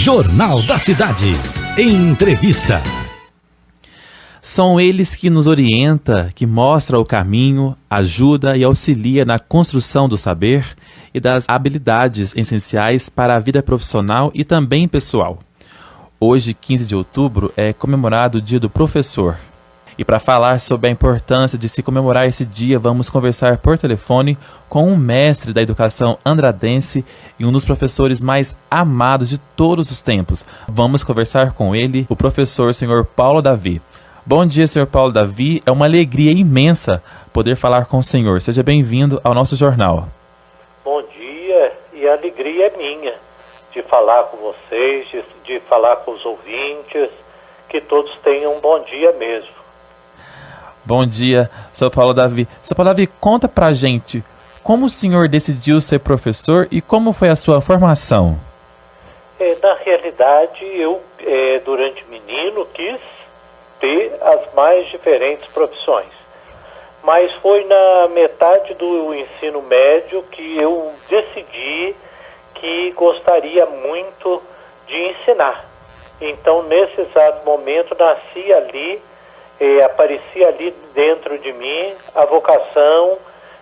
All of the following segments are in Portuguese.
Jornal da Cidade. Entrevista. São eles que nos orienta, que mostra o caminho, ajuda e auxilia na construção do saber e das habilidades essenciais para a vida profissional e também pessoal. Hoje, 15 de outubro, é comemorado o Dia do Professor. E para falar sobre a importância de se comemorar esse dia, vamos conversar por telefone com um mestre da educação andradense e um dos professores mais amados de todos os tempos. Vamos conversar com ele, o professor Sr. Paulo Davi. Bom dia, Sr. Paulo Davi. É uma alegria imensa poder falar com o senhor. Seja bem-vindo ao nosso jornal. Bom dia, e a alegria é minha de falar com vocês, de falar com os ouvintes, que todos tenham um bom dia mesmo. Bom dia, Sr. Paulo Davi. Sr. Paulo Davi, conta pra gente como o senhor decidiu ser professor e como foi a sua formação. Na realidade, eu, durante menino, quis ter as mais diferentes profissões. Mas foi na metade do ensino médio que eu decidi que gostaria muito de ensinar. Então, nesse exato momento, nasci ali, aparecia ali dentro de mim a vocação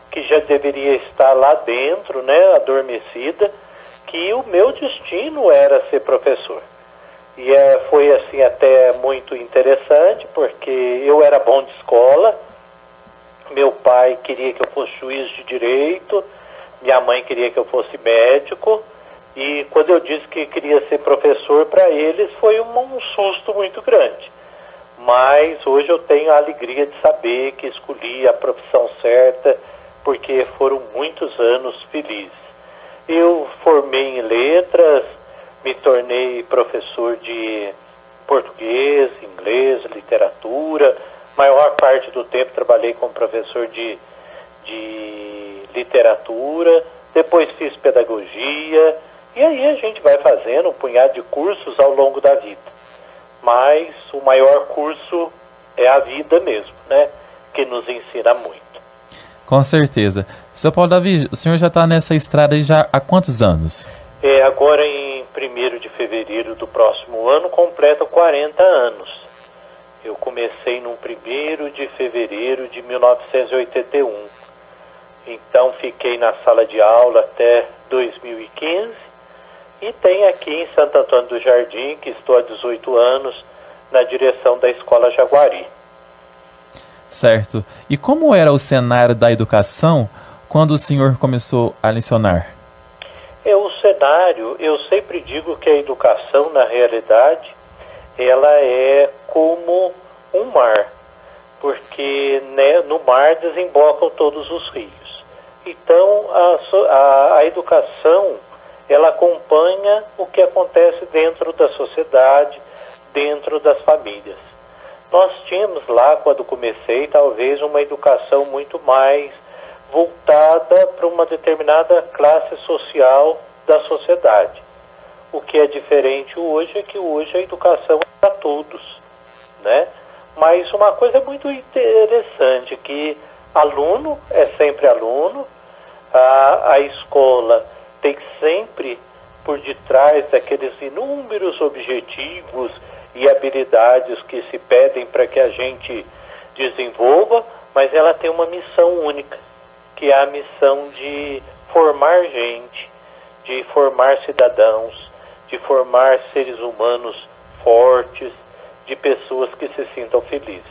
que já deveria estar lá dentro, né, adormecida, que o meu destino era ser professor. E foi assim até muito interessante, porque eu era bom de escola, meu pai queria que eu fosse juiz de direito, minha mãe queria que eu fosse médico, e quando eu disse que queria ser professor, para eles foi um susto muito grande. Mas hoje eu tenho a alegria de saber que escolhi a profissão certa, porque foram muitos anos felizes. Eu formei em letras, me tornei professor de português, inglês, literatura. Maior parte do tempo trabalhei como professor de literatura, depois fiz pedagogia, e aí a gente vai fazendo um punhado de cursos ao longo da vida. Mas o maior curso é a vida mesmo, né? Que nos ensina muito. Com certeza. Sr. Paulo Davi, o senhor já está nessa estrada aí já há quantos anos? Agora em 1º de fevereiro do próximo ano, completo 40 anos. Eu comecei no 1º de fevereiro de 1981. Então fiquei na sala de aula até 2015 e tenho aqui em Santo Antônio do Jardim, que estou há 18 anos, na direção da Escola Jaguari. Certo. E como era o cenário da educação quando o senhor começou a lecionar? O cenário, eu sempre digo que a educação, na realidade, ela é como um mar, porque né, no mar desembocam todos os rios. Então, a educação, ela acompanha o que acontece dentro da sociedade, dentro das famílias. Nós tínhamos lá, quando comecei, talvez uma educação muito mais voltada para uma determinada classe social da sociedade. O que é diferente hoje é que hoje a educação é para todos, né? Mas uma coisa muito interessante, que aluno é sempre aluno, a escola tem sempre por detrás daqueles inúmeros objetivos e habilidades que se pedem para que a gente desenvolva, mas ela tem uma missão única, que é a missão de formar gente, de formar cidadãos, de formar seres humanos fortes, de pessoas que se sintam felizes.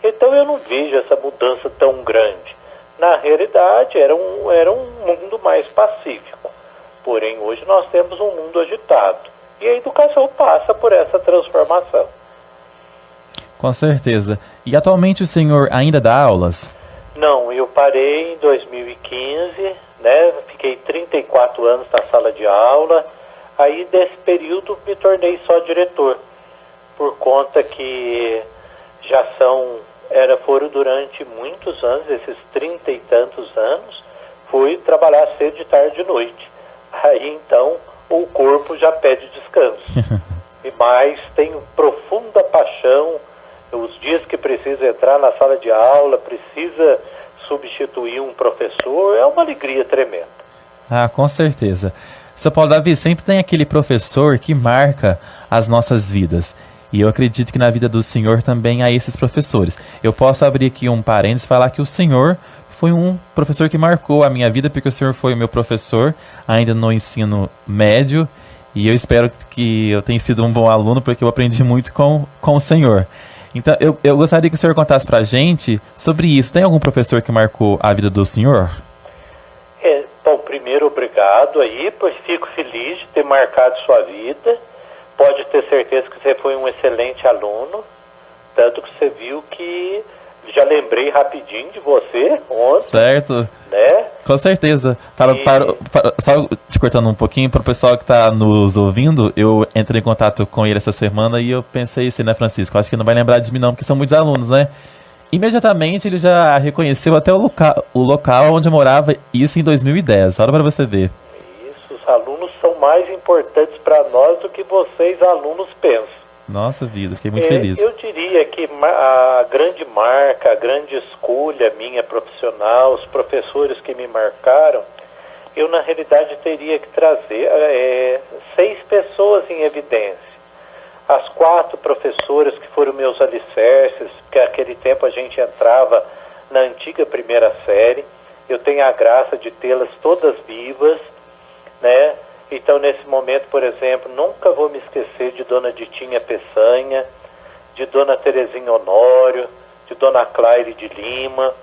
Então eu não vejo essa mudança tão grande. Na realidade era um mundo mais pacífico. Porém, hoje nós temos um mundo agitado. E a educação passa por essa transformação. Com certeza. E atualmente o senhor ainda dá aulas? Não, eu parei em 2015, né? Fiquei 34 anos na sala de aula. Aí, desse período, me tornei só diretor. Por conta que já foram durante muitos anos, esses 30 e tantos anos, fui trabalhar cedo, de tarde e de noite. Aí, então, o corpo já pede descanso. Mas tenho profunda paixão. Os dias que precisa entrar na sala de aula, precisa substituir um professor, é uma alegria tremenda. Ah, com certeza. Seu Paulo Davi, sempre tem aquele professor que marca as nossas vidas. E eu acredito que na vida do senhor também há esses professores. Eu posso abrir aqui um parênteses e falar que o senhor foi um professor que marcou a minha vida, porque o senhor foi o meu professor ainda no ensino médio. E eu espero que eu tenha sido um bom aluno, porque eu aprendi muito com o senhor. Então, eu gostaria que o senhor contasse pra gente sobre isso. Tem algum professor que marcou a vida do senhor? Bom, primeiro, obrigado aí, pois fico feliz de ter marcado sua vida. Pode ter certeza que você foi um excelente aluno, tanto que você viu que já lembrei rapidinho de você ontem. Certo. Né? Com certeza. Só te cortando um pouquinho, para o pessoal que está nos ouvindo, eu entrei em contato com ele essa semana e eu pensei assim, né, Francisco? Acho que não vai lembrar de mim não, porque são muitos alunos, né? Imediatamente ele já reconheceu até o local onde eu morava, isso em 2010. Olha para você ver. Isso, os alunos são mais importantes para nós do que vocês, alunos, pensam. Nossa vida, fiquei muito feliz. Eu diria que a grande marca, a grande escolha minha profissional, os professores que me marcaram, eu na realidade teria que trazer 6 pessoas em evidência. As 4 professoras que foram meus alicerces, porque naquele tempo a gente entrava na antiga primeira série, eu tenho a graça de tê-las todas vivas, né? Então, nesse momento, por exemplo, nunca vou me esquecer de Dona Ditinha Peçanha, de Dona Terezinha Honório, de Dona Claire de Lima,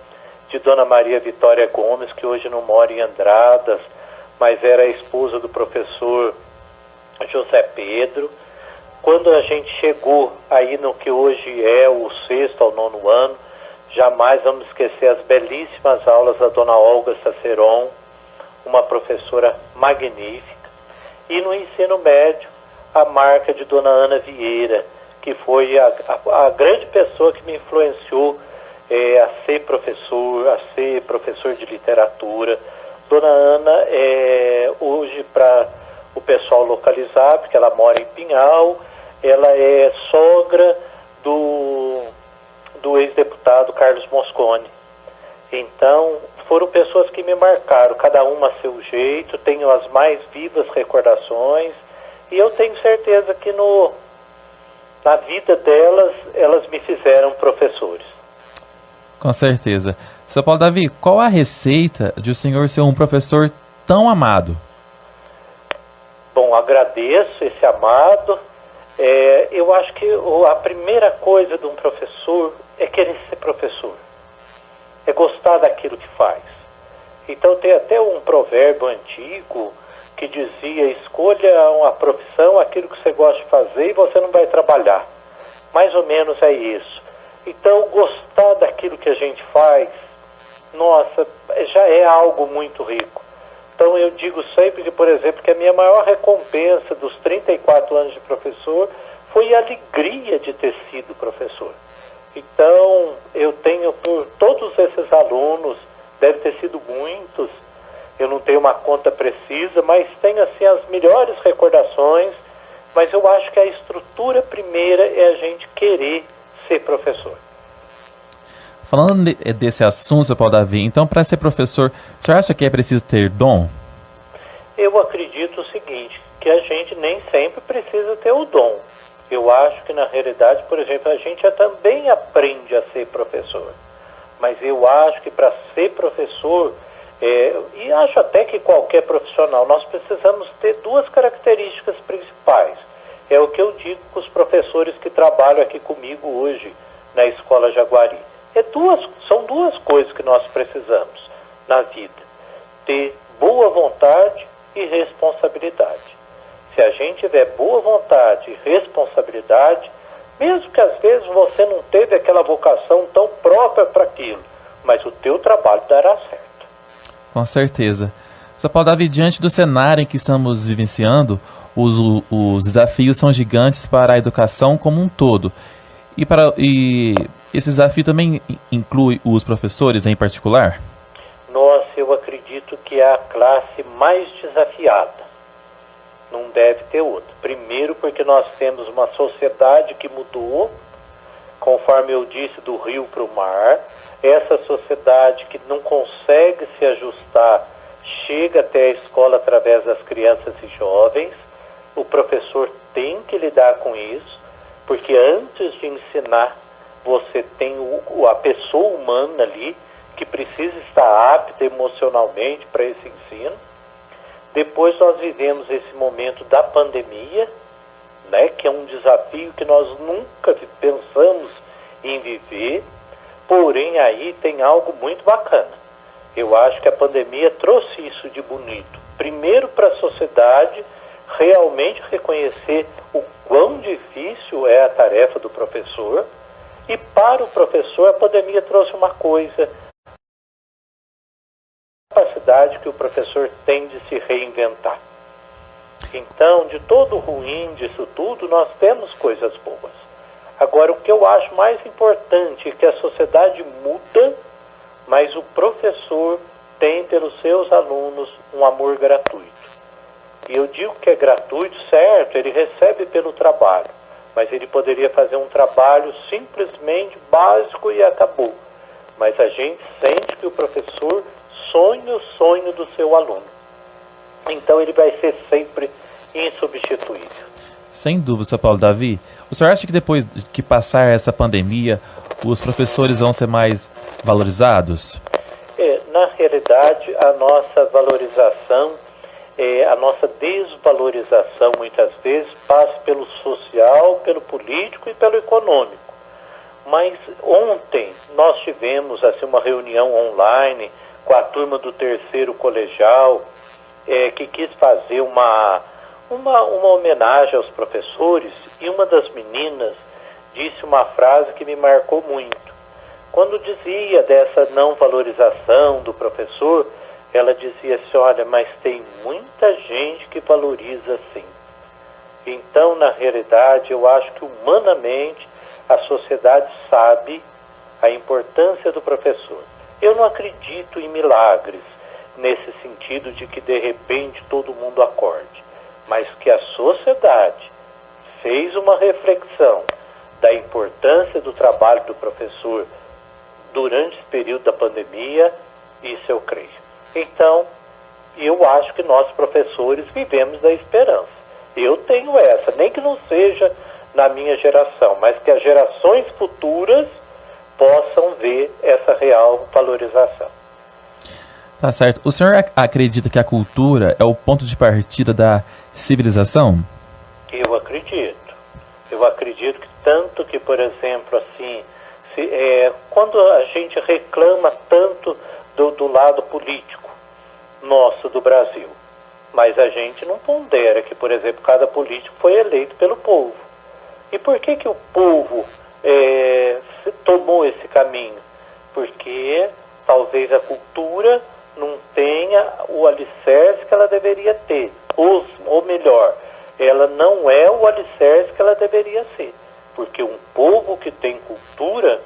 de Dona Maria Vitória Gomes, que hoje não mora em Andradas, mas era a esposa do professor José Pedro. Quando a gente chegou aí no que hoje é o 6º ao 9º ano, jamais vamos esquecer as belíssimas aulas da Dona Olga Saceron, uma professora magnífica. E no ensino médio, a marca de Dona Ana Vieira, que foi a grande pessoa que me influenciou a ser professor de literatura. Dona Ana, hoje, para o pessoal localizar, porque ela mora em Pinhal, ela é sogra do ex-deputado Carlos Mosconi. Então, foram pessoas que me marcaram, cada uma a seu jeito, tenho as mais vivas recordações, e eu tenho certeza que na vida delas, elas me fizeram professores. Com certeza. Seu Paulo Davi, qual a receita de o senhor ser um professor tão amado? Bom, agradeço esse amado. Eu acho que a primeira coisa de um professor é querer ser professor. É gostar daquilo que faz. Então tem até um provérbio antigo que dizia: escolha uma profissão, aquilo que você gosta de fazer, e você não vai trabalhar. Mais ou menos é isso. Então gostar daquilo que a gente faz, nossa, já é algo muito rico. Então eu digo sempre que, por exemplo, que a minha maior recompensa dos 34 anos de professor foi a alegria de ter sido professor. Então, eu tenho por todos esses alunos, deve ter sido muitos, eu não tenho uma conta precisa, mas tenho assim as melhores recordações, mas eu acho que a estrutura primeira é a gente querer ser professor. Falando desse assunto, seu Paulo Davi, então para ser professor, o senhor acha que é preciso ter dom? Eu acredito o seguinte, que a gente nem sempre precisa ter o dom. Eu acho que, na realidade, por exemplo, a gente também aprende a ser professor. Mas eu acho que para ser professor, e acho até que qualquer profissional, nós precisamos ter 2 características principais. É o que eu digo com os professores que trabalham aqui comigo hoje na Escola Jaguari. São 2 coisas que nós precisamos na vida. Ter boa vontade e responsabilidade. Se a gente tiver boa vontade e responsabilidade, mesmo que às vezes você não teve aquela vocação tão própria para aquilo, mas o teu trabalho dará certo. Com certeza. Sr. Paulo Davi, diante do cenário em que estamos vivenciando, os desafios são gigantes para a educação como um todo. E esse desafio também inclui os professores em particular? Nossa, eu acredito que é a classe mais desafiada. Não deve ter outra. Primeiro porque nós temos uma sociedade que mudou, conforme eu disse, do rio para o mar. Essa sociedade que não consegue se ajustar chega até a escola através das crianças e jovens. O professor tem que lidar com isso, porque antes de ensinar, você tem a pessoa humana ali, que precisa estar apta emocionalmente para esse ensino. Depois nós vivemos esse momento da pandemia, né, que é um desafio que nós nunca pensamos em viver, porém aí tem algo muito bacana. Eu acho que a pandemia trouxe isso de bonito. Primeiro, para a sociedade realmente reconhecer o quão difícil é a tarefa do professor, e para o professor a pandemia trouxe uma coisa: a capacidade que o professor tem de se reinventar. Então, de todo ruim disso tudo, nós temos coisas boas. Agora, o que eu acho mais importante é que a sociedade muda, mas o professor tem pelos seus alunos um amor gratuito. E eu digo que é gratuito, certo, ele recebe pelo trabalho, mas ele poderia fazer um trabalho simplesmente básico e acabou. Mas a gente sente que o professor sonha o sonho do seu aluno. Então ele vai ser sempre insubstituível. Sem dúvida, Sr. Paulo Davi. O senhor acha que depois que passar essa pandemia, os professores vão ser mais valorizados? Na realidade, a nossa valorização, a nossa desvalorização, muitas vezes, passa pelo social, pelo político e pelo econômico. Mas ontem nós tivemos assim, uma reunião online com a turma do terceiro colegial, que quis fazer uma homenagem aos professores, e uma das meninas disse uma frase que me marcou muito. Quando dizia dessa não valorização do professor, ela dizia assim: olha, mas tem muita gente que valoriza sim. Então, na realidade, eu acho que humanamente a sociedade sabe a importância do professor. Eu não acredito em milagres, nesse sentido de que de repente todo mundo acorde, mas que a sociedade fez uma reflexão da importância do trabalho do professor durante esse período da pandemia, isso eu creio. Então, eu acho que nós professores vivemos da esperança. Eu tenho essa, nem que não seja na minha geração, mas que as gerações futuras possam ver essa real valorização. Tá certo. O senhor acredita que a cultura é o ponto de partida da civilização? Eu acredito. Eu acredito que tanto que, por exemplo, assim, quando a gente reclama tanto do lado político nosso do Brasil, mas a gente não pondera que, por exemplo, cada político foi eleito pelo povo. E por que o povo tomou esse caminho? Porque talvez a cultura não tenha o alicerce que ela deveria ter, ou melhor, ela não é o alicerce que ela deveria ser, porque um povo que tem cultura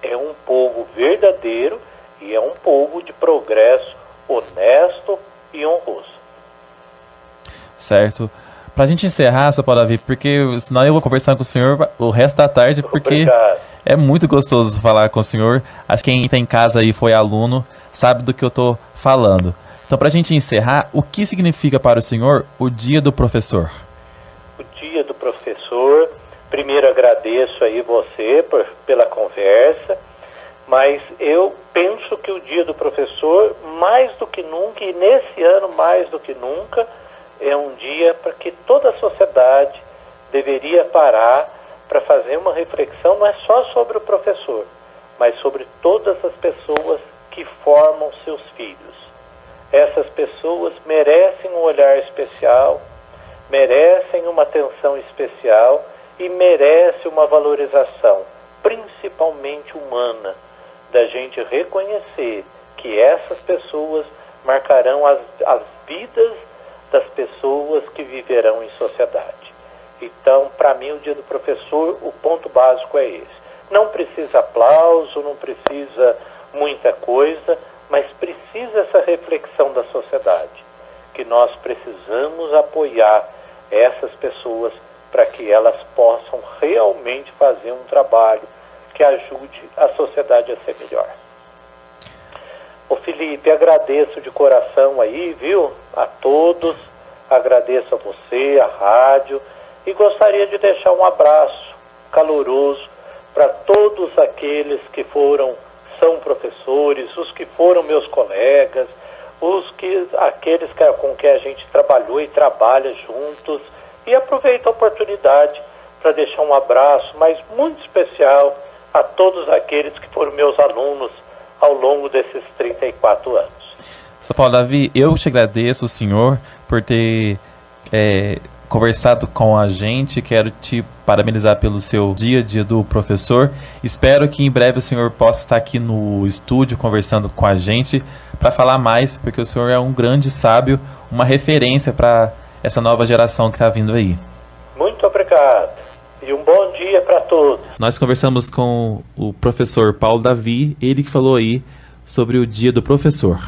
é um povo verdadeiro e é um povo de progresso honesto e honroso. Certo. Pra gente encerrar, Sr. Paulo Davi, porque senão eu vou conversar com o senhor o resto da tarde, porque Obrigado. É muito gostoso falar com o senhor. Acho que quem está em casa aí foi aluno, sabe do que eu estou falando. Então, pra gente encerrar, o que significa para o senhor o Dia do Professor? O Dia do Professor, primeiro agradeço aí você pela conversa, mas eu penso que o Dia do Professor, mais do que nunca, e nesse ano mais do que nunca, é um dia para que toda a sociedade deveria parar para fazer uma reflexão, não é só sobre o professor, mas sobre todas as pessoas que formam seus filhos. Essas pessoas merecem um olhar especial, merecem uma atenção especial e merecem uma valorização, principalmente humana, da gente reconhecer que essas pessoas marcarão as vidas das pessoas que viverão em sociedade. Então, para mim, o Dia do Professor, o ponto básico é esse. Não precisa aplauso, não precisa muita coisa, mas precisa essa reflexão da sociedade, que nós precisamos apoiar essas pessoas para que elas possam realmente fazer um trabalho que ajude a sociedade a ser melhor. Ô Felipe, agradeço de coração aí, viu? A todos, agradeço a você, a rádio, e gostaria de deixar um abraço caloroso para todos aqueles que são professores, os que foram meus colegas, aqueles com que a gente trabalhou e trabalha juntos, e aproveito a oportunidade para deixar um abraço, mas muito especial, a todos aqueles que foram meus alunos ao longo desses 34 anos. São Paulo Davi, eu te agradeço, senhor, por ter conversado com a gente. Quero te parabenizar pelo seu dia do professor. Espero que em breve o senhor possa estar aqui no estúdio conversando com a gente para falar mais, porque o senhor é um grande sábio, uma referência para essa nova geração que está vindo aí. Muito obrigado. E um bom dia para todos. Nós conversamos com o professor Paulo Davi, ele que falou aí sobre o dia do professor.